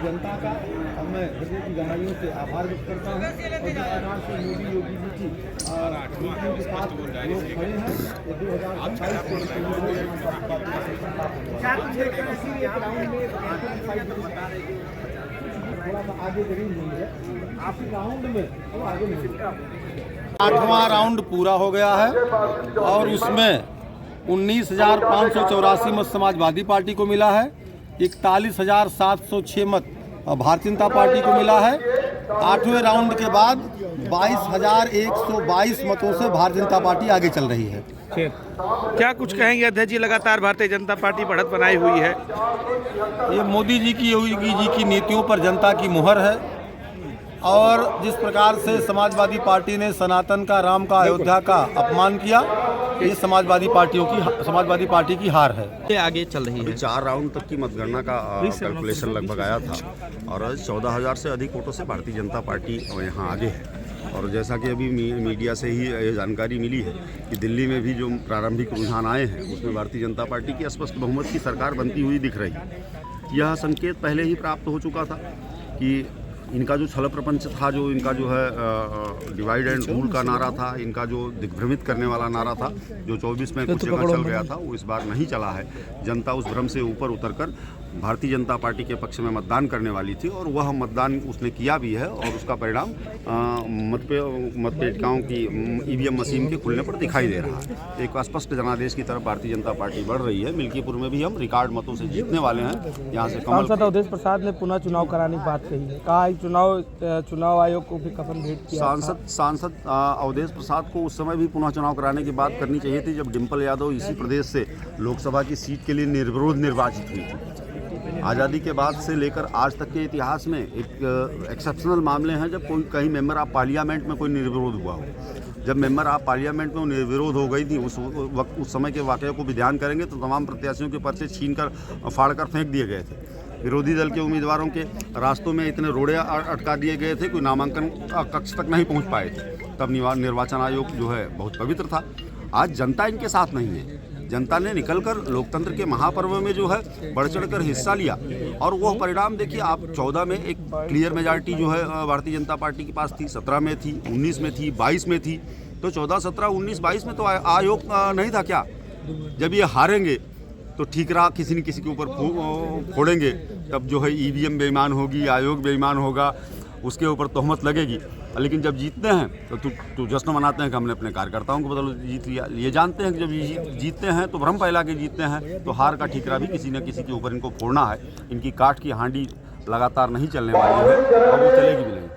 जनता का मैं हृदय की गहराइयों से आभार व्यक्त करता हूँ। और जिस प्रकार से मोदी योगी जी की नीतियों के साथ लोग खड़े हैं, ये 2027 को थोड़ा सा आगे जरूर नहीं है, आपकी राउंड में वो आगे नहीं है। 8वां राउंड पूरा हो गया है और उसमें 19,584 मत समाजवादी पार्टी को मिला है, 41,706 मत भारतीय जनता पार्टी को मिला है। 8वें राउंड के बाद 22,122 मतों से भारतीय जनता पार्टी आगे चल रही है। क्या कुछ कहेंगे अध्यक्ष जी? लगातार भारतीय जनता पार्टी बढ़त बनाई हुई है। ये मोदी जी की, योगी जी की नीतियों पर जनता की मुहर है और जिस प्रकार से समाजवादी पार्टी ने सनातन का, राम का, अयोध्या का अपमान किया, ये समाजवादी पार्टी की हार है। ये आगे चल रही है। 4 राउंड तक की मतगणना का कैलकुलेशन लगभग आया था और 14,000 से अधिक वोटों से भारतीय जनता पार्टी यहाँ आगे है। और जैसा कि अभी मीडिया से ही ये जानकारी मिली है कि दिल्ली में भी जो प्रारंभिक रुझान आए हैं उसमें भारतीय जनता पार्टी की स्पष्ट बहुमत की सरकार बनती हुई दिख रही है। यह संकेत पहले ही प्राप्त हो चुका था कि इनका जो छल प्रपंच था, जो इनका जो है डिवाइड एंड रूल का नारा था, इनका जो दिग्भ्रमित करने वाला नारा था, जो 24 में कुछ जगह चल गया था, वो इस बार नहीं चला है। जनता उस भ्रम से ऊपर उतरकर भारतीय जनता पार्टी के पक्ष में मतदान करने वाली थी और वह मतदान उसने किया भी है और उसका परिणाम मतपेटिकाओं की ईवीएम मशीन के खुलने पर दिखाई दे रहा है। एक स्पष्ट जनादेश की तरफ भारतीय जनता पार्टी बढ़ रही है। मिल्कीपुर में भी हम रिकॉर्ड मतों से जीतने वाले हैं। यहाँ से सांसद अवधेश प्रसाद ने पुनः चुनाव कराने की बात कही है, कहा चुनाव आयोग को भी कफन भेंट किया। सांसद अवधेश प्रसाद को उस समय भी पुनः चुनाव कराने की बात करनी चाहिए थी जब डिम्पल यादव इसी प्रदेश से लोकसभा की सीट के लिए निर्विरोध निर्वाचित हुई थी। आज़ादी के बाद से लेकर आज तक के इतिहास में एक एक्सेप्शनल मामले हैं जब कोई कहीं मेंबर ऑफ पार्लियामेंट में कोई निर्विरोध हुआ हो। जब मेंबर ऑफ पार्लियामेंट में निर्विरोध हो गई थी उस समय के वाक़ये को भी ध्यान करेंगे तो तमाम प्रत्याशियों के पर्चे छीनकर फाड़कर फेंक दिए गए थे। विरोधी दल के उम्मीदवारों के रास्तों में इतने रोड़े अटका दिए गए थे, कोई नामांकन कक्ष तक नहीं पहुंच पाए थे। तब निर्वाचन आयोग जो है बहुत पवित्र था। आज जनता इनके साथ नहीं है। जनता ने निकलकर लोकतंत्र के महापर्व में जो है बढ़ चढ़कर हिस्सा लिया और वो परिणाम देखिए आप। 14 में एक क्लियर मेजॉरिटी जो है भारतीय जनता पार्टी के पास थी, 17 में थी, 19 में थी, 22 में थी। तो 14, 17, 19, 22 में तो आयोग नहीं था क्या? जब ये हारेंगे तो ठीक रहा, किसी न किसी के ऊपर फोड़ेंगे, तब जो है ईवीएम बेईमान होगी, आयोग बेईमान होगा, उसके ऊपर तोहमत लगेगी। लेकिन जब जीतते हैं तो जश्न मनाते हैं कि हमने अपने कार्यकर्ताओं को बदल जीत लिया। ये जानते हैं कि जब जीतते हैं तो भ्रम फैला के जीतते हैं, तो हार का ठीकरा भी किसी न किसी के ऊपर इनको फोड़ना है। इनकी काठ की हांडी लगातार नहीं चलने वाली है और वो चलेगी भी नहीं।